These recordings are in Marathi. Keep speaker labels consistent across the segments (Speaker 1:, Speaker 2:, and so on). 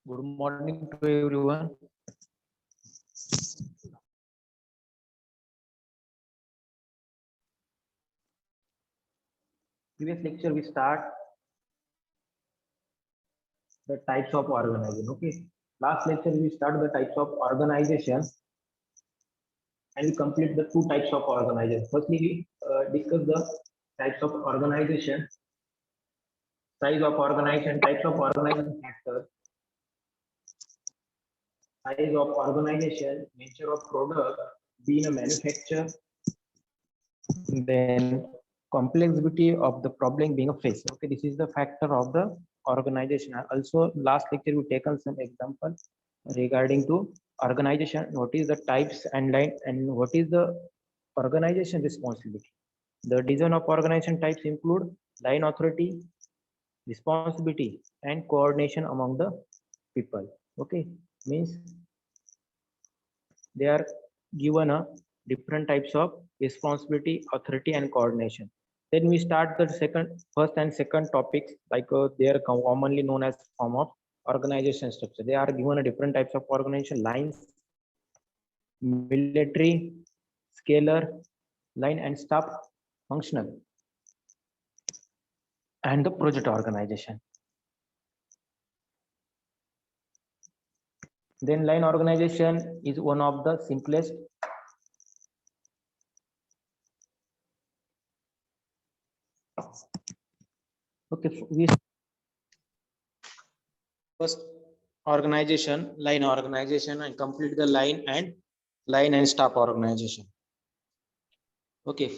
Speaker 1: Good morning to everyone. Previous lecture we start the types of organization. Okay. Last lecture we start the types of organization and we complete the two types of organization. Firstly, we discuss the types of organization, size of organization, types of organization factors, size of organization, nature of product, being a manufacturer, then complexity of the problem being faced. Okay, this is the factor of the organization. Also, last lecture we taken some example regarding to organization. What is the types and line and what is the organization responsibility? The design of organization types include line authority, responsibility, and coordination among the people. Okay, means they are given a different types of responsibility, authority, and coordination. Then we start the first and second topics, like they are commonly known as form of organization structure. They are given a different types of organization: lines, military, scalar, line and staff, functional, and the project organization. Then line organization is one of the simplest. Okay, we first organization, line organization, and complete the line and staff organization. Okay.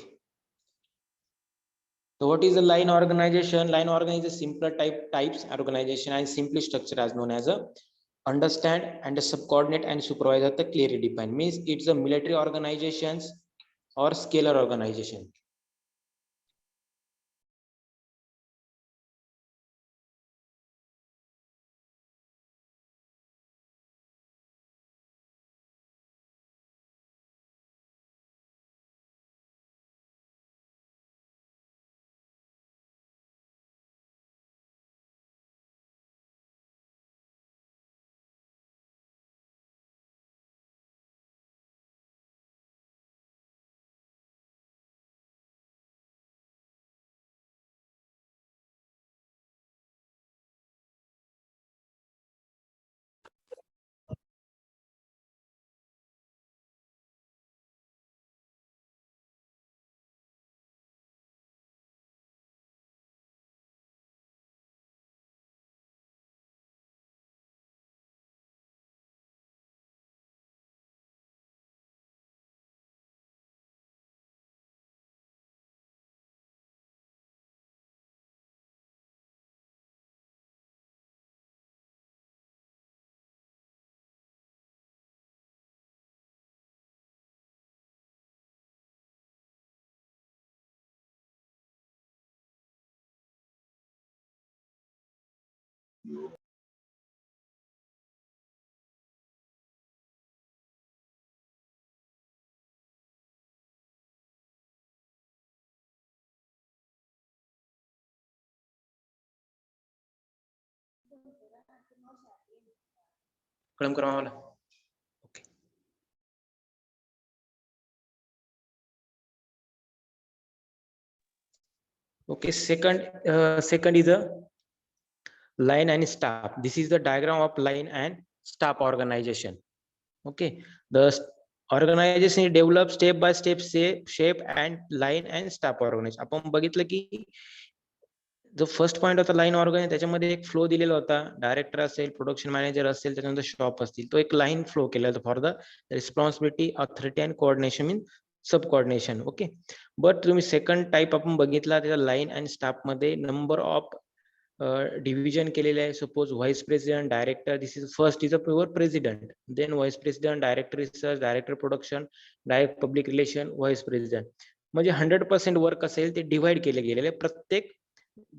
Speaker 1: So what is the line organization? Line organization is simpler types organization and simply structure as known as a understand and a subordinate and supervisor the clearly defined. Means it's a military organizations or scalar organization. Okay. Okay, second is a line and staff. This is the diagram of line and staff organization. Okay, the organization is developed step by step shape and line and staff organization. आपण बघितलं की जो फर्स्ट पॉइंट होता लाईन ऑर्गनाइज त्याच्यामध्ये एक फ्लो दिलेला होता, डायरेक्टर असेल, प्रोडक्शन मॅनेजर असेल, त्याच्यानंतर शॉप असतील, तो एक लाईन फ्लो केला होता for the responsibility, authority and coordination mean sub coordination. Okay, but तुम्ही सेकंड टाइप आपण बघितला त्याच्या लाईन अँड स्टाफ मध्ये नंबर ऑफ डिव्हिजन केलेले आहे. Suppose vice president, director, this is first is a pure president, then vice president, director research, director production, direct public relation, vice president. म्हणजे 100% वर्क असेल ते डिवाइड केले गेलेले प्रत्येक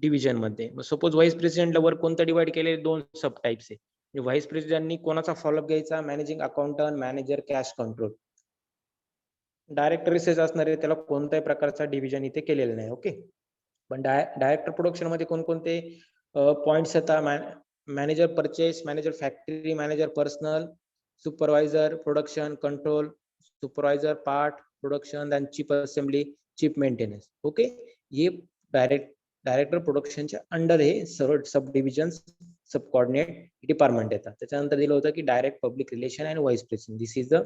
Speaker 1: डिव्हिजन मध्ये. सपोज व्हाईस प्रेसिडेंटला वर्क कोणतं डिवाइड केले, दोन सब टाइप्स आहे. व्हाईस प्रेसिडेंटनी कोणाचा फॉलोअप घ्यायचा, managing accountant, manager, cash control. Director research असणार आहे, त्याला कोणत्याही प्रकारचा डिव्हिजन इथे केलेलं नाही. ओके, पण डायरेक्टर प्रोडक्शन मध्ये कोणकोणते पॉइंट्स येतात, manager purchase, manager factory, manager personnel, supervisor production control, supervisor part production, then chief assembly, chief maintenance. Okay, हे डायरेक्टर प्रोडक्शनच्या अंडर हे सर्व sub division sub coordinate department येतात. त्याच्यानंतर दिलं होतं की direct public relation and vice president. This is the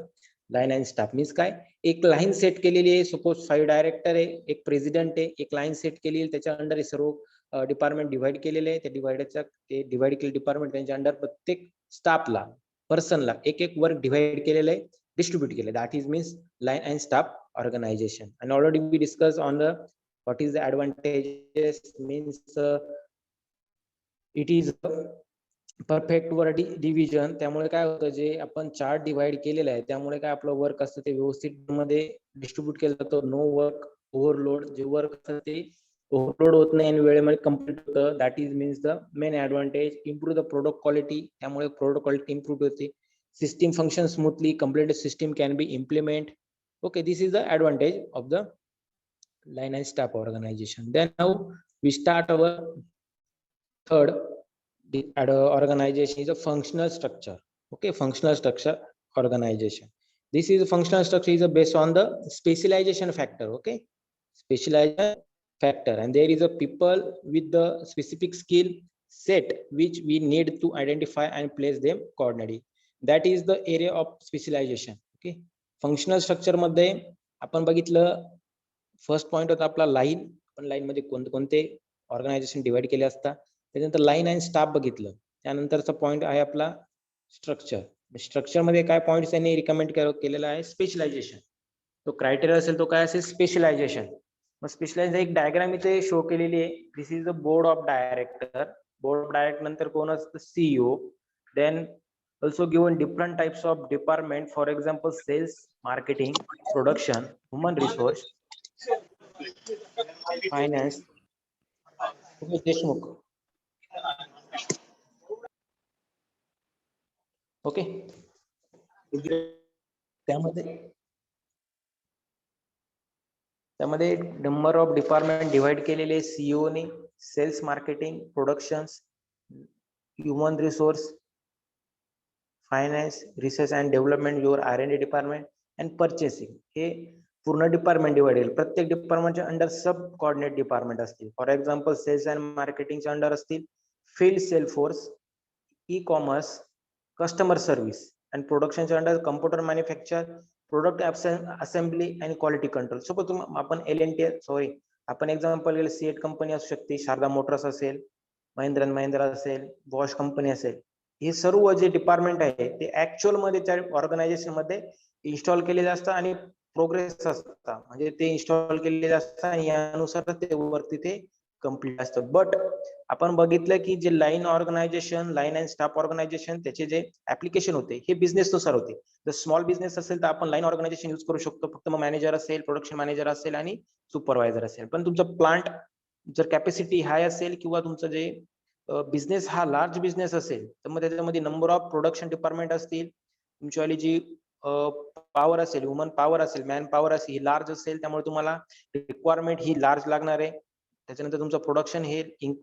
Speaker 1: line and staff. Means काय, एक लाईन सेट केलेली आहे. सपोज 5 डायरेक्टर आहे, एक प्रेसिडेंट आहे, एक लाईन सेट केलेली आहे, त्याच्या अंडर सर्व डिपार्टमेंट डिवाइड केलेले आहे. ते डिवाइड केले डिपार्टमेंट, त्यांच्या अंडर प्रत्येक स्टाफला, पर्सनला एक एक वर्क डिवाइड केलेलं आहे, डिस्ट्रीब्यूट केले. That is means line and staff organization. And already we discuss on the what is the advantages. Means it is perfect work division. त्यामुळे काय होतं, जे आपण चार्ट डिवाइड केलेलं आहे त्यामुळे काय आपलं वर्क असतं ते व्यवस्थित मध्ये डिस्ट्रीब्यूट केलं जातं. No work overload. जे वर्क असतं ते ओव्हरलोड होत नाही आणि वेळेमध्ये कम्प्लीट होतं. That is means the main advantage. Improve the product quality. त्यामुळे प्रोडक्ट क्वालिटी इम्प्रूव्ह होते. System function smoothly. Complete system can be implement. Okay, this is the advantage of the line and staff organization. Then now we start our third organization is a functional structure. Okay, functional structure organization. This is functional structure is based on the specialization factor. Okay, specialization factor, and there is a people with the specific skill set which we need to identify and place them coordinately. That is the area of specialization. Okay, functional structure मध्ये आपण बघितलं, फर्स्ट पॉइंट होता आपला लाईन. पण लाईन मध्ये कोणते ऑर्गनायझेशन डिवाइड केले असतात. त्याच्यानंतर लाईन अँड स्टाफ बघितलं. त्यानंतरचा पॉइंट आहे आपला स्ट्रक्चर. स्ट्रक्चर मध्ये काय पॉइंट्स त्यांनी रिकमेंड केलेला आहे, स्पेशलायझेशन. तो क्रायटेरिया असेल तो काय असेल, स्पेशलायझेशन. मग स्पेशलायझेशन एक डायग्राम इथे शो केलेली आहे. This is the board of director. Board of director नंतर कोण असतं, CEO. Then also given different types of department, for example sales, marketing, production, human resource, finance. Deshmukh. Okay, त्यामध्ये नंबर ऑफ डिपार्टमेंट डिवाइड केलेले सीईओ ने. Sales, marketing, production, human resource, finance, research and development, your R&D department, and purchasing. हे पूर्ण डिपार्टमेंट डिवाइड केले. प्रत्येक डिपार्टमेंटच्या अंडर सब कोऑर्डिनेट डिपार्टमेंट असतील. फॉर एक्झाम्पल सेल्स अँड मार्केटिंगच्या अंडर असतील field sale force, e commerce, customer service. And प्रोडक्शनच्या under computer manufacture, product assembly and quality control. Suppose आपण आपण एक्झाम्पल गेलं, सीएट कंपनी असू शकते, शारदा मोटर्स असेल, महिंद्रा अँड महिंद्रा असेल, बॉश कंपनी असेल. हे सर्व जे डिपार्टमेंट आहे ते ऍक्च्युअल मध्ये त्या ऑर्गनायझेशन मध्ये इन्स्टॉल केलेले असतात आणि प्रोग्रेस असतात. म्हणजे ते इन्स्टॉल केलेले असतात आणि यानुसार ते वर्क तिथे कम्प्लीट असतं. बट आपण बघितलं की जे line organization, line and staff organization, त्याचे जे ऍप्लिकेशन होते हे बिझनेस नुसार होते. जर स्मॉल बिझनेस असेल तर आपण लाईन ऑर्गनायझेशन युज करू शकतो. फक्त मग मॅनेजर असेल, प्रोडक्शन मॅनेजर असेल आणि सुपरवायझर असेल. पण तुमचं प्लांट जर कॅपॅसिटी हाय असेल किंवा तुमचं जे बिझनेस हा लार्ज बिझनेस असेल तर मग त्याच्यामध्ये नंबर ऑफ प्रोडक्शन डिपार्टमेंट असतील. तुमच्यावाली जी पॉवर असेल, ह्युमन पॉवर असेल, मॅन पॉवर असेल, ही लार्ज असेल. त्यामुळे तुम्हाला रिक्वायरमेंट ही लार्ज लागणार आहे. त्याच्यानंतर तुमचं प्रोडक्शन हे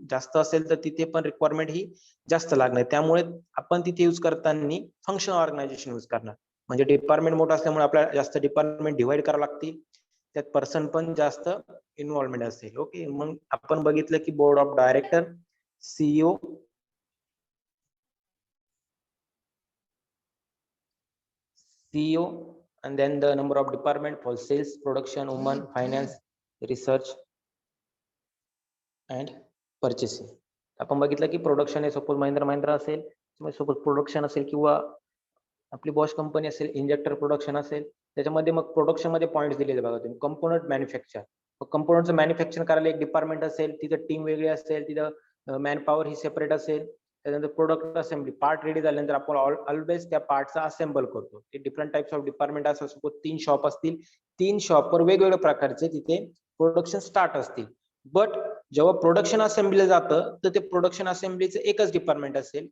Speaker 1: जास्त असेल तर तिथे पण रिक्वायरमेंट ही जास्त लागणार. त्यामुळे आपण तिथे युज करताना फंक्शनल ऑर्गनायझेशन युज करणार. म्हणजे डिपार्टमेंट मोठा असल्यामुळे आपल्याला जास्त डिपार्टमेंट डिवाइड करावं लागतील. त्यात पर्सन पण जास्त इन्व्हॉल्वमेंट असेल. ओके, मग आपण बघितलं की board of director, CEO, and then the number of department for sales, production, human, finance, research and purchasing. आपण बघितलं की प्रोडक्शन आहे, सपोज महिंद्रा असेल, सपोज प्रोडक्शन असेल किंवा आपली बॉश कंपनी असेल, इंजेक्टर प्रोडक्शन असेल. त्याच्यामध्ये मग प्रोडक्शन मध्ये पॉइंट्स दिलेले बघा तुम्ही. कंपोनंट मॅन्युफॅक्चर, कंपोनंटचं मॅन्युफॅक्चर करायला एक डिपार्टमेंट असेल, तिथं टीम वेगळी असेल, तिथं मॅन पॉवर ही सेपरेट असेल. त्यानंतर प्रोडक्ट असेंबली, पार्ट रेडी झाल्यानंतर आपण ऑलवेज त्या पार्टचा असेंबल करतो. ते डिफरंट टाइप्स ऑफ डिपार्टमेंट असतात. सपोज 3 शॉप असतील, 3 शॉपवर वेगवेगळ्या प्रकारचे तिथे प्रोडक्शन स्टार्ट असतील. बट जेव्हा प्रोडक्शन असेंब्लीला जातं तर ते प्रोडक्शन असेंब्लीचं एकच डिपार्टमेंट असेल.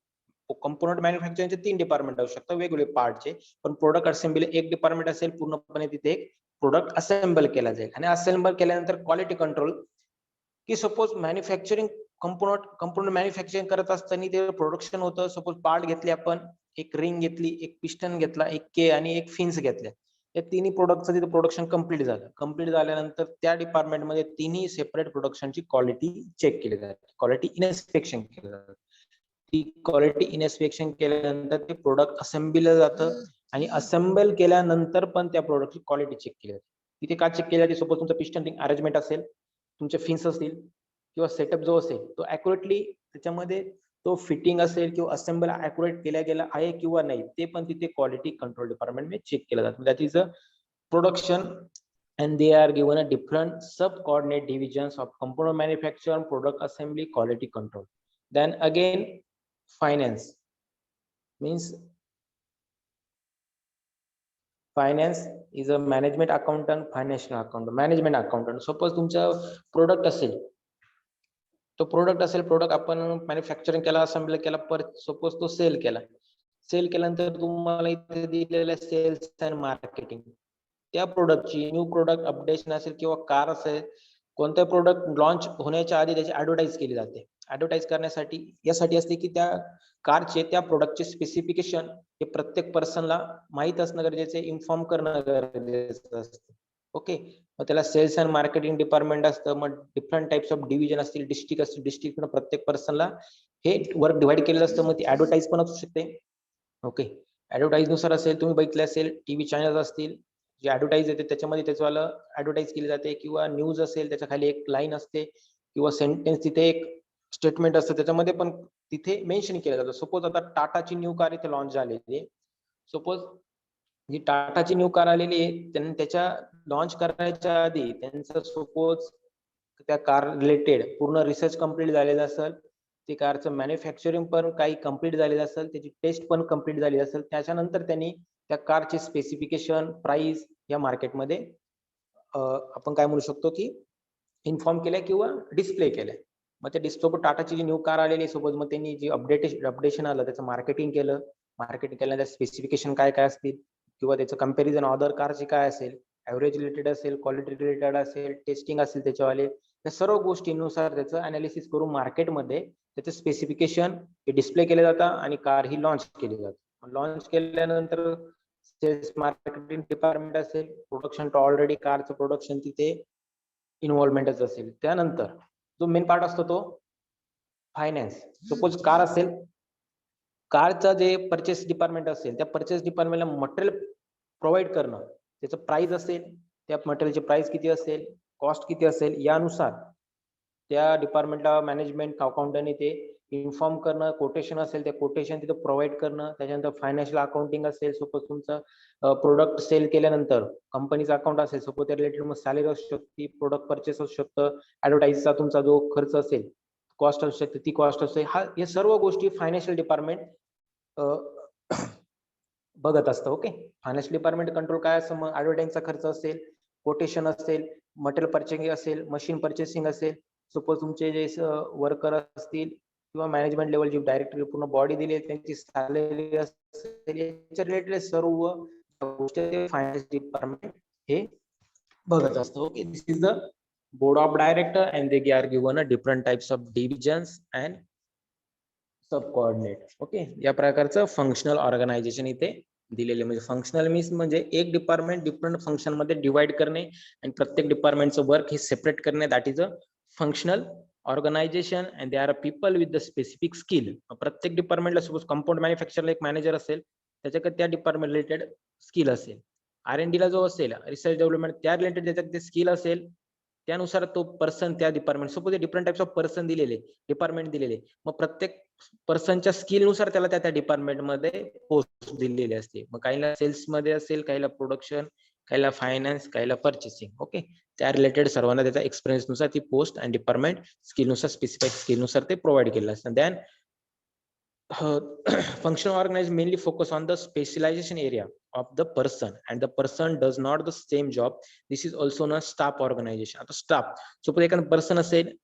Speaker 1: कंपोनंट मॅन्युफॅक्चरिंगचे 3 डिपार्टमेंट असू शकतात वेगवेगळे पार्टचे. पण प्रोडक्ट असेंब्ली एक डिपार्टमेंट असेल, पूर्णपणे तिथे एक प्रोडक्ट असेंबल केला जाईल. आणि असेंबल केल्यानंतर क्वालिटी कंट्रोल, की सपोज मॅन्युफॅक्चरिंग कंपोनंट मॅन्युफॅक्चरिंग करत असताना ते प्रोडक्शन होतं. सपोज पार्ट घेतले आपण, एक रिंग घेतली, एक पिस्टन घेतला, एक के आणि एक फिन्स घेतल्या. या तिन्ही प्रोडक्टचं तिथे प्रोडक्शन कम्प्लीट झालं. कम्प्लीट झाल्यानंतर त्या डिपार्टमेंटमध्ये तिन्ही सेपरेट प्रोडक्शनची क्वालिटी चेक केली जाते, क्वालिटी इन्स्पेक्शन केलं जातं. ती क्वालिटी इन्स्पेक्शन केल्यानंतर ते प्रोडक्ट असेंबल जातं आणि असेंबल केल्यानंतर पण त्या प्रोडक्टची क्वालिटी चेक केली जाते. तिथे का चेक केली जाते? सपोज तुमचं पिस्टन रिंग अरेंजमेंट असेल, तुमचे फिन्स असतील किंवा सेटअप जो असेल तो ॲक्युरेटली त्याच्यामध्ये तो फिटिंग असेल किंवा असेंबल ॲक्युरेट केला गेला आहे किंवा नाही, ते पण तिथे क्वालिटी कंट्रोल डिपार्टमेंटमध्ये चेक केलं जातं. That is a production and they are given a different sub-coordinate divisions of component manufacture, product assembly, quality control. Then again, finance means finance is a management accountant, financial accountant, management accountant. Suppose तुमचा प्रोडक्ट असेल, तो प्रोडक्ट असेल, प्रोडक्ट आपण मॅन्युफॅक्चरिंग केला, असेंबल केला, पर सपोज तो सेल केल्यानंतर तुम्हाला इथे दिलेलं सेल्स अँड मार्केटिंग, त्या प्रोडक्टची न्यू प्रोडक्ट अपडेशन असेल किंवा कार असेल, कोणतं प्रोडक्ट लॉन्च होण्याच्या आधी त्याची ऍडव्हर्टाईज केली जाते. ऍडव्हर्टाईज करण्यासाठी यासाठी असते की त्या कारचे, त्या प्रोडक्टचे स्पेसिफिकेशन हे प्रत्येक पर्सनला माहित असणं गरजेचं आहे, इन्फॉर्म करणं गरजेचं असतं. ओके, मग त्याला सेल्स अँड मार्केटिंग डिपार्टमेंट असतं. मग डिफरंट टाइप्स ऑफ डिव्हिजन असतील, डिस्ट्रिक्ट असतील, डिस्ट्रिक्ट प्रत्येक पर्सनला हे वर्क डिवाइड केलेलं असतं. मग ती ऍडव्हर्टाईज पण असू शकते. ओके, ऍडव्हर्टाईज नुसार असेल, तुम्ही बघितले असेल टीव्ही चॅनल असतील, जे ऍडव्हर्टाईज येते त्याच्यामध्ये त्याचवालं ऍडव्हर्टाईज केली जाते, किंवा न्यूज असेल त्याच्या खाली एक लाईन असते किंवा सेंटेन्स, तिथे एक स्टेटमेंट असतं, त्याच्यामध्ये पण तिथे मेन्शन केलं जातं. सपोज आता टाटाची न्यू कार इथे लॉन्च झालेली आहे. सपोज जी टाटाची न्यू कार आलेली आहे, त्यांनी त्याच्या लॉन्च करायच्या आधी त्यांचं सपोज त्या कार रिलेटेड पूर्ण रिसर्च कम्प्लीट झालेला असेल, ती कारचं मॅन्युफॅक्चरिंग पण काही कम्प्लीट झालेलं असेल, त्याची टेस्ट पण कम्प्लीट झाली असेल, त्याच्यानंतर त्यांनी त्या कारचे स्पेसिफिकेशन, प्राइस या मार्केटमध्ये आपण काय म्हणू शकतो की इन्फॉर्म केलंय किंवा डिस्प्ले केलंय. मग त्या सोबत टाटाची जी न्यू कार आलेली सोबत, मग त्यांनी जी अपडेशन आलं त्याचं मार्केटिंग केलं. मार्केटिंग केल्यानंतर स्पेसिफिकेशन काय काय असतील किंवा त्याचं कम्पॅरिझन अदर कारची काय असेल, ॲव्हरेज रिलेटेड असेल, क्वालिटी रिलेटेड असेल, टेस्टिंग असेल त्याच्यावाले, त्या सर्व गोष्टींनुसार त्याचं अनालिसिस करून मार्केटमध्ये त्याचं स्पेसिफिकेशन हे डिस्प्ले केलं जातं आणि कार ही लॉन्च केली जाते. लॉन्च केल्यानंतर सेल्स मार्केटिंग डिपार्टमेंट असेल, प्रोडक्शन तर ऑलरेडी कारचं प्रोडक्शन तिथे इन्व्हॉल्वमेंटच असेल. त्यानंतर जो मेन पार्ट असतो तो फायनान्स. सपोज कार असेल, कारचा जे परचेस डिपार्टमेंट असेल, त्या परचेस डिपार्टमेंटला मटेरियल प्रोव्हाइड करणं, त्याचं प्राइस असेल, त्या मटेरियलची प्राइस किती असेल, कॉस्ट किती असेल, यानुसार त्या डिपार्टमेंटला मॅनेजमेंट अकाउंटंटने ते इन्फॉर्म करणं, कोटेशन असेल त्या कोटेशन तिथं प्रोव्हाइड करणं. त्याच्यानंतर फायनान्शियल अकाउंटिंग असेल, सपोज तुमचं प्रोडक्ट सेल केल्यानंतर कंपनीचा अकाउंट असेल, सपोज त्या रिलेटेड मग सॅलरी असू शकते, प्रोडक्ट परचेस असू शकतं, ऍडव्हर्टाईजचा तुमचा जो खर्च असेल, कॉस्ट असू शकते, ती कॉस्ट असेल. या सर्व गोष्टी फायनान्शियल डिपार्टमेंट बघत असतं. ओके, फायनान्शियल डिपार्टमेंट कंट्रोल काय असं, मग ऍडव्हर्टाईजचा खर्च असेल, कोटेशन असेल, मटेरियल परचेसिंग असेल, मशीन परचेसिंग असेल, सपोज तुमचे जे वर्कर असतील किंवा मॅनेजमेंट लेवलची डायरेक्टली पूर्ण बॉडी दिली आहे त्यांची सॅलरी असेल, याच्या रिलेटेड सर्व गोष्टी फायनान्स डिपार्टमेंट हे बघत असतं. Okay, this is the board of director and they R given a different types of divisions and sub coordinate. Okay, या प्रकारचं फंक्शनल ऑर्गनायझेशन इथे दिलेले. म्हणजे फंक्शनल मीन्स म्हणजे एक डिपार्टमेंट डिफरंट फंक्शन मध्ये डिवाइड करणे आणि प्रत्येक डिपार्टमेंटचं वर्क हे सेपरेट करणे, that is a functional organization. And they are people with the specific skill. प्रत्येक डिपार्टमेंटला सपोज कंपाऊंड मॅन्युफॅक्चरला एक मॅनेजर असेल, त्याच्याकडे त्या डिपार्टमेंट रिलेटेड स्किल असेल. R&D ला जो असेल, रिसर्च डेव्हलपमेंट, त्या रिलेटेड त्याच्यात ते स्किल असेल, त्यानुसार तो पर्सन त्या department, suppose different types of person दिलेले, डिपार्टमेंट दिलेले, मग प्रत्येक पर्सनच्या स्किलनुसार त्याला त्या डिपार्टमेंटमध्ये पोस्ट दिलेली असते. मग काहीला सेल्स मध्ये असेल, काहीला प्रोडक्शन, काहीला फायनान्स, काहीला परचेसिंग. ओके, त्या रिलेटेड सर्वांना त्याचा एक्सपिरियन्स नुसार ती पोस्ट आणि डिपार्टमेंट स्किलनुसार, स्पेसिफिक स्किलनुसार ते प्रोव्हाइड केलं असतं. Then functional organization mainly focus on the specialization area of the person and the person does not the same job. This is also known as staff organization. आता स्टाफ, सपोज एखादा पर्सन असेल,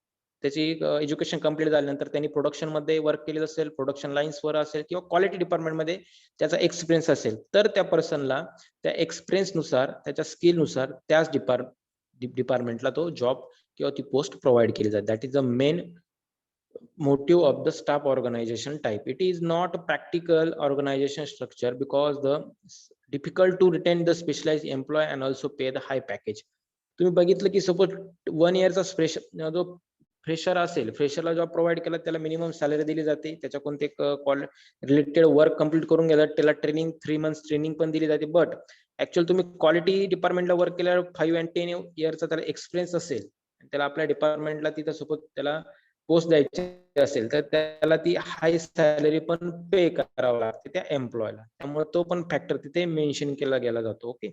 Speaker 1: त्याची एज्युकेशन कम्प्लीट झाल्यानंतर त्यांनी प्रोडक्शन मध्ये वर्क केलेलं असेल, प्रोडक्शन लाईन्स वर असेल किंवा क्वालिटी डिपार्टमेंट मध्ये त्याचा एक्सपिरियन्स असेल, तर त्या पर्सनला त्या एक्सपिरियन्स नुसार, त्याच्या स्किल नुसार त्याच डिपार्टमेंटला तो जॉब किंवा ती पोस्ट प्रोव्हाइड केली जाते. That is the main motive of the staff organization type. It is not a practical organization structure because the difficult to retain the specialized employee and also pay the high package. तुम्ही बघितलं की सपोज 1 इयरचा फ्रेशर जो फ्रेशर असेल, फ्रेशरला जॉब प्रोव्हाइड केला त्याला मिनिमम सॅलरी दिली जाते, त्याच्या कोणते रिलेटेड वर्क कम्प्लीट करून घेतात, त्याला ट्रेनिंग 3 मंथ्स ट्रेनिंग पण दिली जाते. बट ऍक्च्युअल तुम्ही क्वालिटी डिपार्टमेंटला वर्क केल्यावर 5 and 10 इयरचा त्याला एक्सपिरियन्स असेल, त्याला आपल्या डिपार्टमेंटला तिथं सपोज त्याला पोस्ट द्यायची असेल तर त्याला ती हाय सॅलरी पण पे करावं लागते त्या एम्प्लॉयला. त्यामुळे तो पण फॅक्टर तिथे मेन्शन केला गेला जातो. Okay.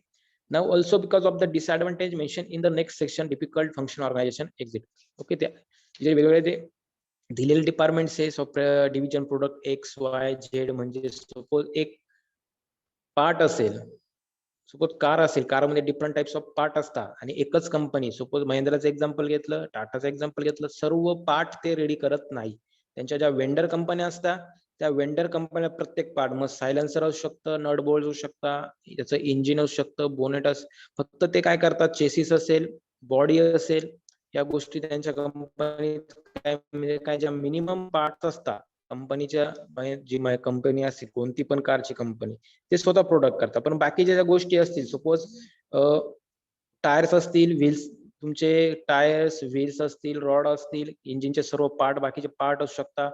Speaker 1: Now also because of the disadvantage mention in the next section difficult function organization exit. Okay. त्या जे वेगवेगळे जे दिलेले डिपार्टमेंट्स आहे, software division product X Y Z, म्हणजे सपोज एक पार्ट असेल, सपोज कार असेल, कारमध्ये डिफरंट टाइप्स ऑफ पार्ट असतात आणि एकच कंपनी, सपोज महिंद्राचं एक्झाम्पल घेतलं, टाटाचं एक्झाम्पल घेतलं, सर्व पार्ट ते रेडी करत नाही. त्यांच्या ज्या वेंडर कंपन्या असतात त्या वेंडर कंपन्या प्रत्येक पार्ट, मग सायलेन्सर असू शकतं, नट बोल्ट असू शकतं, त्याचं इंजिन असू शकतं, बोनेट फक्त ते काय करतात, चेसिस असेल, बॉडी असेल, या गोष्टी त्यांच्या कंपनीत काय म्हणजे काय ज्या मिनिमम पार्ट असतात कंपनीच्या, जी कंपनी असेल कोणती पण कारची कंपनी, ते स्वतः प्रोडक्ट करतात. पण बाकीच्या ज्या गोष्टी असतील, सपोज टायर्स असतील, व्हील्स, तुमचे टायर्स व्हील्स असतील, रॉड असतील, इंजिनचे सर्व पार्ट, बाकीचे पार्ट असू शकतात,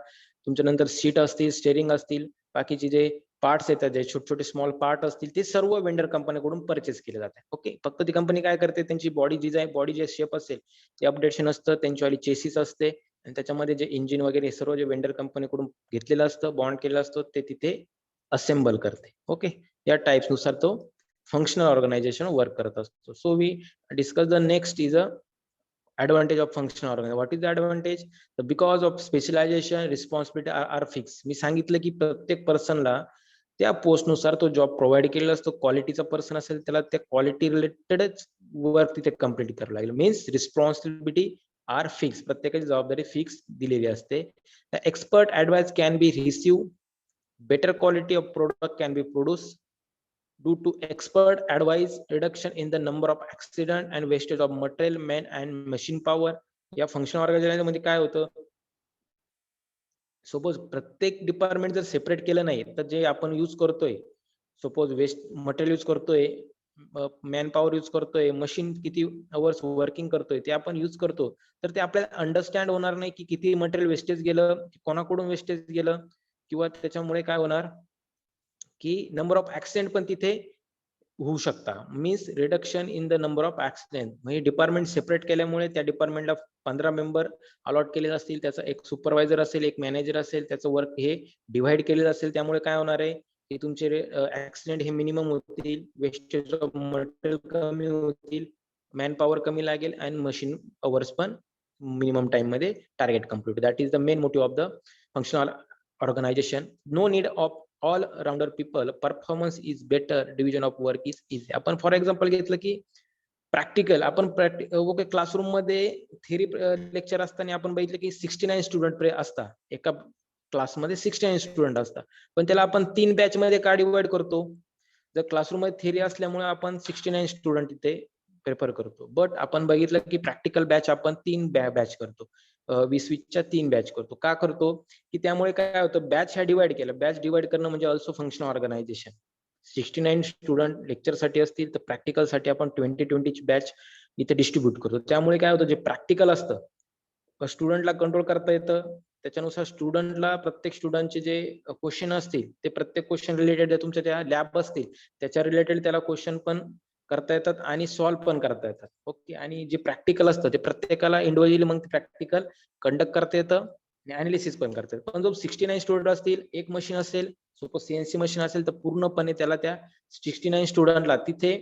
Speaker 1: तुमच्या नंतर सीट असतील, स्टेअरिंग असतील, बाकीचे जे पार्ट्स येतात, जे छोटे छोटे स्मॉल पार्ट असतील, ते सर्व वेंडर कंपनीकडून परचेस केले जातात. ओके. फक्त ती कंपनी काय करते, त्यांची बॉडी डिझाईन, बॉडी जे शेप असेल ते अपडेशन असतं, त्यांच्यावाली चेसिस असते आणि त्याच्यामध्ये जे इंजिन वगैरे सर्व जे वेंडर कंपनीकडून घेतलेलं असतं, बॉन्ड केलेलं असतं, ते तिथे असेंबल करते. ओके. या टाइप्स नुसार तो फंक्शनल ऑर्गनायझेशन वर्क करत असतो. So we discuss the next is a advantage of functional organization. What is the advantage? Because of specialization, responsibility are fixed. मी सांगितलं की प्रत्येक पर्सनला त्या पोस्ट नुसार तो जॉब प्रोव्हाइड केलेला असतो. क्वालिटीचा पर्सन असेल त्याला त्या क्वालिटी रिलेटेडच वर्क तिथे कम्प्लीट करावं लागेल. मीन्स रिस्पॉन्सिबिलिटी आर फिक्स, प्रत्येकाची जबाबदारी फिक्स दिलेली असते. Expert advice can be receive, better quality of product can be produced due to expert advice, reduction in the number of accident and wastage of material, man and machine power. या फंक्शन ऑर्गनायझेशन मध्ये काय होतं, सपोज प्रत्येक डिपार्टमेंट जर सेपरेट केलं नाही तर जे आपण यूज करतोय, सपोज वेस्ट मटेरियल यूज करतोय, मॅन पॉवर यूज करतोय, मशीन किती अवर्स वर्किंग करतोय ते आपण यूज करतो, तर ते आपल्याला अंडरस्टँड होणार नाही की किती मटेरियल वेस्टेज गेलं, कोणाकडून वेस्टेज गेलं, किंवा त्याच्यामुळे काय होणार की नंबर ऑफ ऍक्सिडेंट पण तिथे होऊ शकता. Means reduction in the number of accident. म्हणजे डिपार्टमेंट सेपरेट केल्यामुळे त्या डिपार्टमेंटला 15 मेंबर अलॉट केले असतील, त्याचा एक सुपरवायझर असेल, एक मॅनेजर असेल, त्याचं वर्क हे डिव्हाइड केलेलं असेल. त्यामुळे काय होणार आहे की तुमचे ऍक्सिडेंट हे मिनिमम होतील, वेस्टेज ऑफ मटेरियल कमी होतील, मॅन पॉवर कमी लागेल आणि मशीन अवर्स पण मिनिमम टाइम मध्ये target complete. That is the main motive of the functional organisation. No need of all rounder people, performance is better, division of work is easy. आपण फॉर एक्झाम्पल घेतलं की प्रॅक्टिकल, आपण ओके क्लासरूम मध्ये थेरी लेक्चर असताना आपण बघितलं की 69 स्टुडंट असतात, एका क्लासमध्ये 69 स्टुडंट असतात, पण त्याला आपण 3 बॅच मध्ये का डिवाइड करतो, जर क्लासरूम मध्ये थेरी असल्यामुळे आपण 69 स्टुडंट तिथे प्रेफर करतो. बट आपण बघितलं की प्रॅक्टिकल बॅच आपण 3 बॅच करतो, 20-20च्या 3 बॅच करतो. का करतो की त्यामुळे काय होतं, बॅच ह्या डिवाइड केलं, बॅच डिवाइड करणं म्हणजे also functional organization. 69 student lecture साठी असतील तर प्रॅक्टिकल साठी आपण 20-20 ची बॅच इथे डिस्ट्रीब्यूट करतो. त्यामुळे काय होतं, जे प्रॅक्टिकल असतं स्टुडंटला कंट्रोल करता येतं, त्याच्यानुसार स्टुडंटला प्रत्येक स्टुडंटचे जे क्वेश्चन असतील ते प्रत्येक क्वेश्चन रिलेटेड तुमच्या त्या लॅब असतील त्याच्या रिलेटेड त्याला क्वेश्चन पण करता येतात आणि सॉल्व्ह पण करता येतात. ओके. आणि जे प्रॅक्टिकल असतं ते प्रत्येकाला इंडिव्हिज्युअली मग प्रॅक्टिकल कंडक्ट करता येतं आणि अनालिसिस पण करता येतं. पण जो 69 स्टुडंट असतील, एक मशीन असेल, सपोज सीएनसी मशीन असेल, तर पूर्णपणे त्याला त्या 69 स्टुडंटला तिथे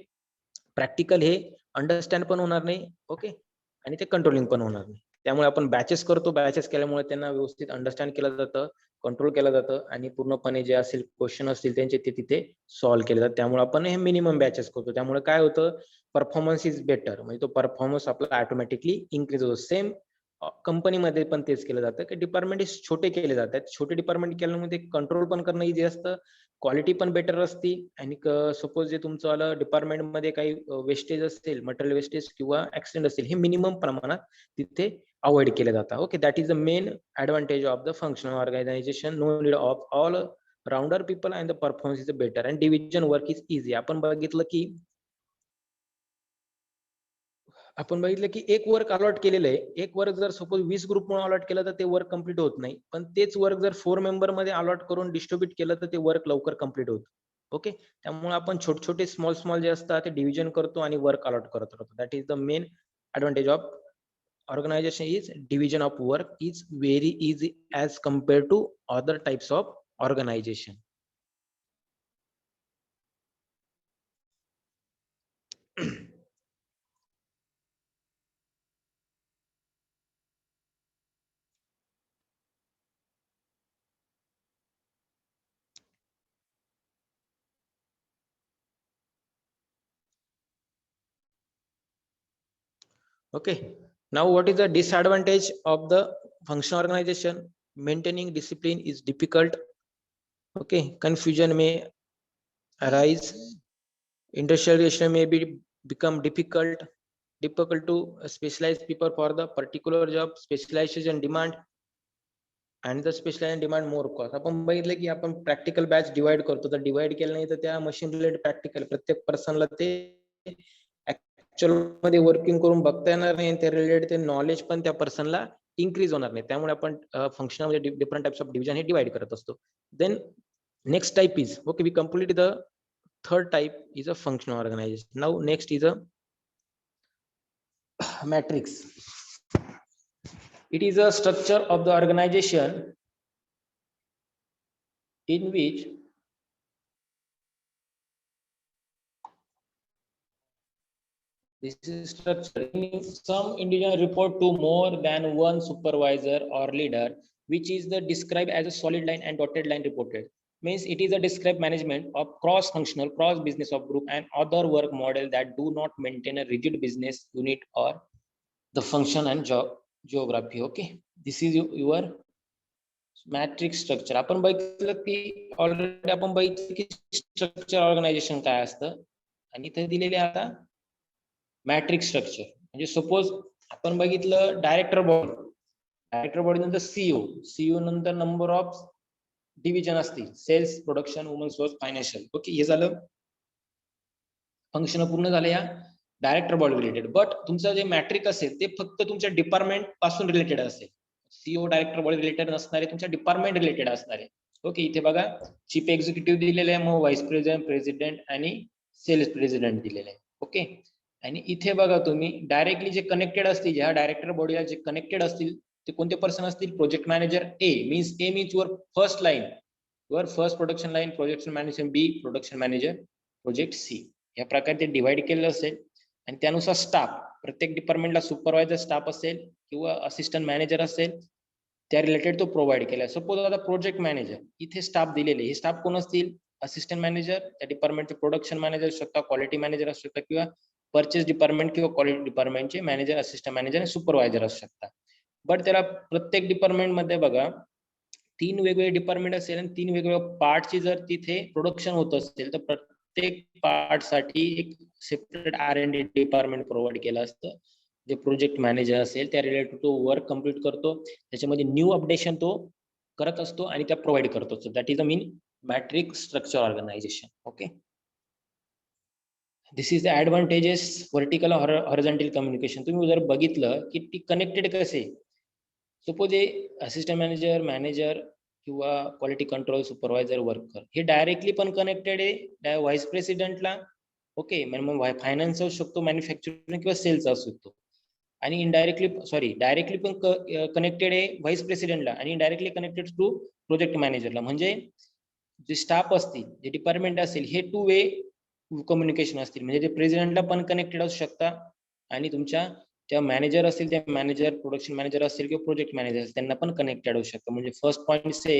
Speaker 1: प्रॅक्टिकल हे अंडरस्टँड पण होणार नाही. ओके. आणि ते कंट्रोलिंग पण होणार नाही. त्यामुळे आपण बॅचेस करतो, बॅचेस केल्यामुळे त्यांना व्यवस्थित अंडरस्टँड केलं जातं, कंट्रोल केलं जातं आणि पूर्णपणे जे असेल क्वेश्चन असतील त्यांचे ते तिथे सॉल्व्ह केले जातात. त्यामुळे आपण हे मिनिमम बॅचेस करतो. त्यामुळे काय होतं, परफॉर्मन्स इज बेटर, म्हणजे तो परफॉर्मन्स आपला ऑटोमॅटिकली इन्क्रीज होतो. सेम कंपनीमध्ये पण तेच केलं जातं की डिपार्टमेंट छोटे केले जातात. छोटे डिपार्टमेंट केल्यामध्ये कंट्रोल पण करणं इझी असतं, क्वालिटी पण बेटर असती आणि सपोज जे तुमचं आलं डिपार्टमेंटमध्ये काही वेस्टेज असेल, मटेरियल वेस्टेज किंवा ऍक्सिडेंट असेल, हे मिनिमम प्रमाणात तिथे अवॉइड केलं जातं. Okay, that is the main advantage of the functional organisation. No need of all rounder people and the performance is better and division work is easy. आपण बघितलं की एक वर्क अलॉट केलेलं आहे. एक वर्क जर सपोज 20 ग्रुप म्हणून अलॉट केलं तर ते वर्क कम्प्लीट होत नाही. पण तेच वर्क जर 4 मेंबर मध्ये अलॉट करून डिस्ट्रीब्यूट केलं तर ते वर्क लवकर कम्प्लीट होतं. ओके, त्यामुळे आपण छोटे स्मॉल जे असतात ते डिव्हिजन करतो आणि वर्क अलॉट करत राहतो. That is the main advantage of organization. Is division of work is very easy as compared to other types of organization. Okay, now what is the disadvantage of the functional organization? Maintaining discipline is difficult. Okay, confusion may arise. Industrialization may become difficult to specialize people for the particular job. Specialization demand and the specialization demand more cost. आपण बघितलं की आपण प्रॅक्टिकल बॅच डिवाइड करतो, तर डिवाइड केलं नाही तर त्या मशीन रिलेटेड प्रॅक्टिकल प्रत्येक पर्सनला ते ऍक्च्युअल मध्ये वर्किंग करून बघता येणार नाही, त्या रिलेटेड ते नॉलेज पण त्या पर्सनला इन्क्रीज होणार नाही. त्यामुळे आपण फंक्शनल मध्ये डिफरंट टाइप्स ऑफ डिव्हिजन हे डिवाइड करत असतो. Then next type is okay, we complete the third type is a functional organization. Now next is a matrix. It is a structure of the organization in which this is structure in some individual report to more than one supervisor or leader, which is the described as a solid line and dotted line reported. Means it is a described management of cross functional, cross business of group and other work model that do not maintain a rigid business unit or the function and geography. Okay, this is your matrix structure. आपण बघितलं की ऑलरेडी आपण बघितलं की स्ट्रक्चर ऑर्गनायझेशन काय असतं, आणि इथे दिलेले आता मॅट्रिक्स स्ट्रक्चर. म्हणजे सपोज आपण बघितलं डायरेक्टर बॉडी नंतर सीईओ नंतर नंबर ऑफ डिव्हिजन असतील, sales, production, woman source, financial. Okay, हे झालं फंक्शन पूर्ण झालं या डायरेक्टर बॉडी रिलेटेड. बट तुमचं जे मॅट्रिक असेल ते फक्त तुमच्या डिपार्टमेंट पासून रिलेटेड असेल. सीईओ डायरेक्टर बॉडी रिलेटेड नसणारे, तुमच्या डिपार्टमेंट रिलेटेड असणारे. ओके, इथे बघा चीफ एक्झिक्युटिव्ह दिलेले आहे, मग व्हाईस प्रेसिडेंट, प्रेसिडेंट आणि सेल्स प्रेसिडेंट दिलेले आहे. ओके, आणि इथे बघा तुम्ही डायरेक्टली जे कनेक्टेड असतील, ज्या डायरेक्टर बॉडीला जे कनेक्टेड असतील ते कोणते पर्सन असतील? Project manager A means your first line, your first production line, project manager B, production manager project C. या प्रकारे ते डिवाइड केलेलं असेल. आणि त्यानुसार स्टाफ, प्रत्येक डिपार्टमेंटला सुपरवायझर स्टाफ असेल किंवा असिस्टंट मॅनेजर असेल, त्या रिलेटेड तो प्रोव्हाइड केला. सपोज आता प्रोजेक्ट मॅनेजर, इथे स्टाफ दिलेले, हे स्टाफ कोण असतील? असिस्टंट मॅनेजर, त्या डिपार्टमेंटचे प्रोडक्शन मॅनेजर असू शकतात, क्वालिटी मॅनेजर असू शकतात, किंवा परचेस डिपार्टमेंट किंवा क्वालिटी डिपार्टमेंटचे मॅनेजर, असिस्टंट मॅनेजर आणि सुपरवायझर असू शकतात. बट त्याला प्रत्येक डिपार्टमेंट मध्ये बघा 3 वेगवेगळे डिपार्टमेंट असेल आणि 3 वेगवेगळ्या पार्टची जर तिथे प्रोडक्शन होत असेल तर प्रत्येक पार्ट साठी एक सेपरेट R&D डिपार्टमेंट प्रोव्हाइड केलं असतं. जे प्रोजेक्ट मॅनेजर असेल त्या रिलेटेड तो वर्क कम्प्लीट करतो, त्याच्यामध्ये न्यू अपडेशन तो करत असतो आणि त्या प्रोव्हाइड करतो. So that is the mean matrix structure organisation. Okay, this is the advantages vertical horizontal communication. तुम्ही जर बघितलं की ती कनेक्टेड कसे, सपोज असिस्टंट मॅनेजर किंवा क्वालिटी कंट्रोल सुपरवायझर वर्कर हे डायरेक्टली पण कनेक्टेड आहे व्हाईस प्रेसिडेंटला. ओके, मग फायनान्स असू शकतो, मॅन्युफॅक्चरिंग किंवा सेल्स असू शकतो. आणि डायरेक्टली पण कनेक्टेड आहे व्हाईस प्रेसिडेंटला आणि इनडायरेक्टली कनेक्टेड टू प्रोजेक्ट मॅनेजरला. म्हणजे जे स्टाफ असतील, जे डिपार्टमेंट असेल, हे 2 वे कम्युनिकेशन असतील. म्हणजे ते प्रेसिडेंटला पण कनेक्टेड असू शकतात आणि तुमच्या त्या मॅनेजर असतील, त्या मॅनेजर, प्रोडक्शन मॅनेजर असतील किंवा प्रोजेक्ट मॅनेजर असतील, त्यांना पण कनेक्टेड होऊ शकतं. म्हणजे first point say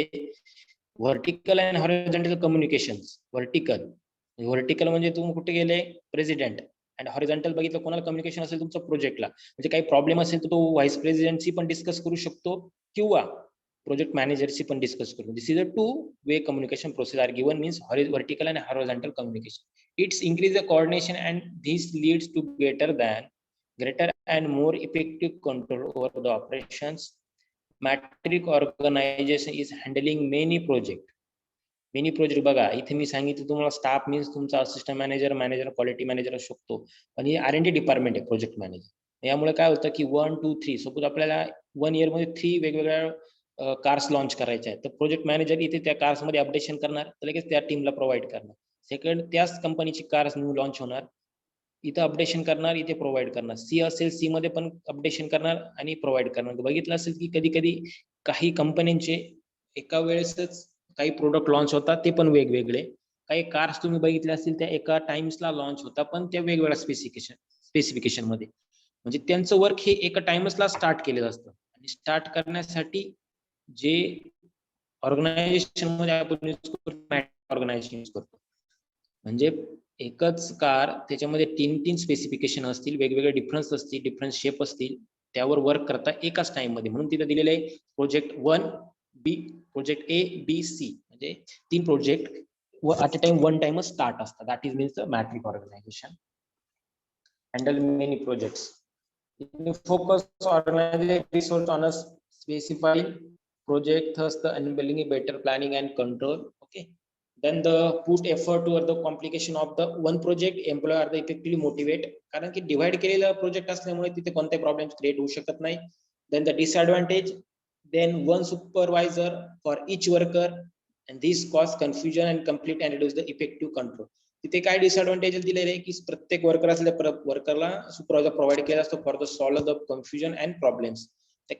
Speaker 1: vertical and horizontal communications. Vertical म्हणजे तुम्ही कुठे गेले? प्रेसिडेंट. आणि हॉरिझॉन्टल बघितलं कोणाला कम्युनिकेशन असेल तुमचं प्रोजेक्टला, म्हणजे काही प्रॉब्लेम असेल तर तो व्हाईस प्रेसिडेंटशी पण डिस्कस करू शकतो किंवा प्रोजेक्ट मॅनेजरशी पण डिस्कस करू. This is a 2 way communication process are given, means vertical and horizontal communication. It's increase the coordination and this leads to better than greater and more effective control over the operations. Matrix organization is handling many projects. Many project बघा इथे मी सांगितलं तुम्हाला स्टाफ मीन्स तुमचा असिस्टंट मॅनेजर क्वालिटी मॅनेजर असू शकतो आणि R&D डिपार्टमेंट आहे प्रोजेक्ट मॅनेजर. यामुळे काय होतं की 1 2 3 सपोज आपल्याला 1 इयर मध्ये 3 वेगवेगळ्या कार्स लॉन्च करायच्या आहेत तर प्रोजेक्ट मॅनेजर इथे त्या कार्स मध्ये अपडेशन करणार तर लगेच त्या टीमला प्रोव्हाइड करणार. सेकंड त्याच कंपनीची कार्स न्यू लॉन्च होणार इथं अपडेशन करणार इथे प्रोव्हाइड करणार. सी असेल सी मध्ये पण अपडेशन करणार आणि प्रोव्हाइड करणार. बघितलं असेल की कधी कधी काही कंपन्यांचे एका वेळेसच काही प्रोडक्ट लॉन्च होतात ते पण वेगवेगळे. काही कार्स तुम्ही बघितले असतील त्या एका टाइम्सला लॉन्च होतात पण त्या वेगवेगळ्या स्पेसिफिकेशन मध्ये. म्हणजे त्यांचं वर्क हे एका टाइम्सला स्टार्ट केलेलं असतं आणि स्टार्ट करण्यासाठी जे ऑर्गनायझेशन मध्ये आपण ऑर्गनायझेशन यूज करतो. म्हणजे एकच कार त्याच्यामध्ये 3 स्पेसिफिकेशन असतील वेगवेगळे डिफरन्स असतील डिफरंट शेप असतील त्यावर वर्क करता एकाच टाइम मध्ये. म्हणून तिथे दिलेलं आहे project 1 B project A B C म्हणजे 3 project at a time 1 time start असतात. That is means the matrix organization handle many projects. Focus organize resource on a specified project, thus the enabling better planning and control. Okay, then the put effort toward the complication of the one project employee are the effectively motivate कारण की डिवाइड केलेला प्रोजेक्ट असल्यामुळे तिथे कोणते प्रॉब्लेम्स क्रिएट होऊ शकत नाही. then the disadvantage, then one supervisor for each worker and this cause confusion and complete and reduce the effective control. तिथे काय डिसएडव्हान्टेजेस दिलेले आहे की प्रत्येक वर्कर असल्या वर्करला सुपरवायझर प्रोव्हाइड केला असतो for the solve the confusion and problems.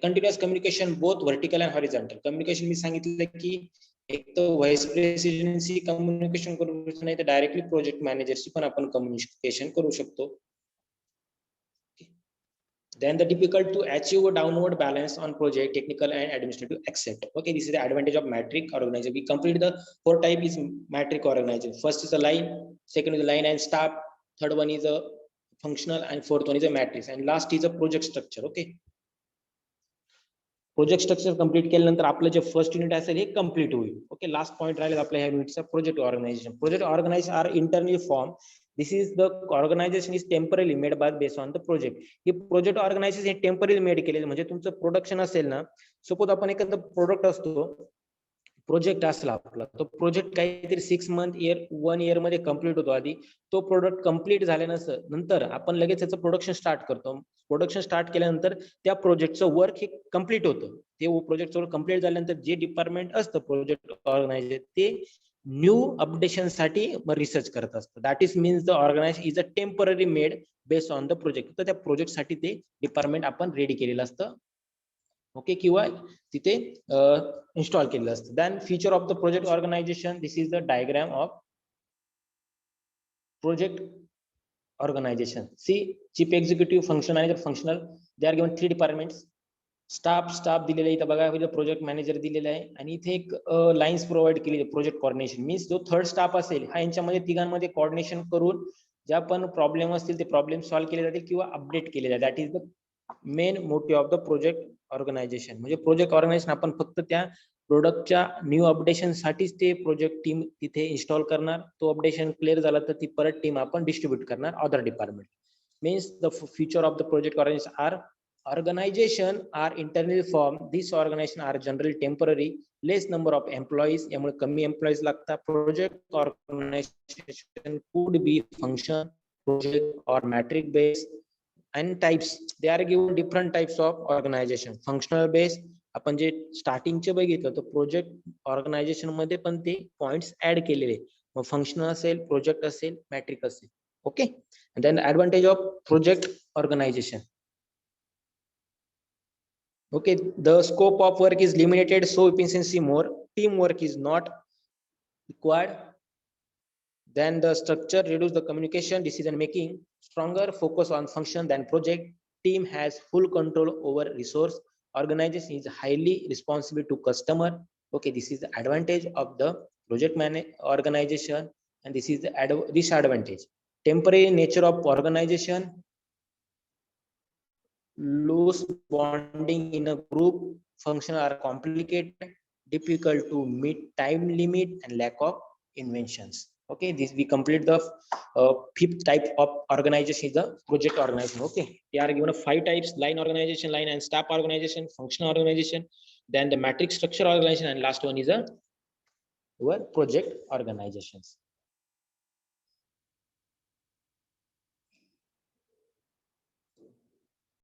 Speaker 1: Continuous communication both vertical and horizontal. Communication मी सांगितलं की एक तर व्हाइस प्रेसिडेंटशी कम्युनिकेशन करू शकतो नाही तर डायरेक्टली प्रोजेक्ट मॅनेजरशी पण आपण कम्युनिकेशन करू शकतो. Then the difficult to achieve a downward balance on project technical and administrative accept. Okay, this is the advantage of matrix organization. We complete the 4 type is matrix organization. First is the line, second is the line and staff, third one is a functional and fourth one is a matrix and last is a project structure. Okay, project structure complete केल्यानंतर आपलं जे फर्स्ट युनिट असेल हे कंप्लीट होईल. ओके, लास्ट पॉइंट राहिला आपल्या ह्या युनिटचा project organisation. Project organisation are internally form. This is the organisation is temporary made by based on the project. ही प्रोजेक्ट ऑर्गनायझेशन हे टेम्पररी मेड केलेलं म्हणजे तुमचं प्रोडक्शन असेल ना, सपोज आपण एखादा प्रोडक्ट असतो प्रोजेक्ट असला आपला तो प्रोजेक्ट काहीतरी 6 मंथ 1 इयर मध्ये कम्प्लीट होतो. आधी तो प्रोडक्ट कम्प्लीट झाल्यानंतर आपण लगेच त्याचं प्रोडक्शन स्टार्ट करतो. प्रोडक्शन स्टार्ट केल्यानंतर त्या प्रोजेक्टचं वर्क हे कम्प्लीट होतं. ते प्रोजेक्टचं वर्क कम्प्लीट झाल्यानंतर जे डिपार्टमेंट असतं प्रोजेक्ट ऑर्गनायझेशन ते न्यू अपडेशन साठी रिसर्च करत असतं. That is means the organisation is a temporary made based on the project. तर त्या प्रोजेक्ट साठी ते डिपार्टमेंट आपण रेडी केलेलं असतं. ओके, किंवा तिथे इन्स्टॉल केलेलं असतं. Then feature of the project organisation. This is the diagram of project organization. See, chief executive, function manager, functional, they are given 3 departments. Staff दिलेला आहे इथं बघा, प्रोजेक्ट मॅनेजर दिलेला आहे आणि इथे एक लाईन्स प्रोव्हाइड केली प्रोजेक्ट कोऑर्डिनेशन. मीन्स जो थर्ड स्टाफ असेल हा यांच्यामध्ये तिघांमध्ये कोऑर्डिनेशन करून ज्या पण प्रॉब्लेम असतील ते प्रॉब्लेम सॉल्व्ह केले जातील किंवा अपडेट केले जातील. That is the main motive of the project organisation. म्हणजे प्रोजेक्ट ऑर्गनायझेशन आपण फक्त त्या प्रोडक्टच्या न्यू अपडेशन साठीच ते प्रोजेक्ट टीम तिथे इन्स्टॉल करणार. तो अपडेशन क्लिअर झाला तर ती परत टीम आपण डिस्ट्रीब्यूट करणार other department. Means the future of the project organisation are organization are internally formed. These organizations are generally temporary, less number of employees, यामुळे कमी एम्प्लॉईज लागतात. Project organisation could be function, project or matrix based and types. They are given different types of organization. Functional based आपण जे स्टार्टिंगचे बघितलं तर प्रोजेक्ट ऑर्गनायझेशन मध्ये पण ते पॉइंट्स ऍड केलेले. मग फंक्शनल असेल, प्रोजेक्ट असेल, मॅट्रिक असेल. Okay, then advantage of project organisation. Okay, the scope of work is limited, so efficiency more. Teamwork is not required. Then the structure reduce the communication, decision making, stronger focus on function than project. Team has full control over resource. Organization is highly responsible to customer. Okay, this is the advantage of the project organization, and this is the disadvantage. Temporary nature of organization, loose bonding in a group, functional are complicated, difficult to meet time limit and lack of inventions. Okay, this we complete the fifth type of organization is the project organization. Okay, they are given 5 types: line organization, line and staff organization, functional organization, then the matrix structure organization, and last one is a project organizations.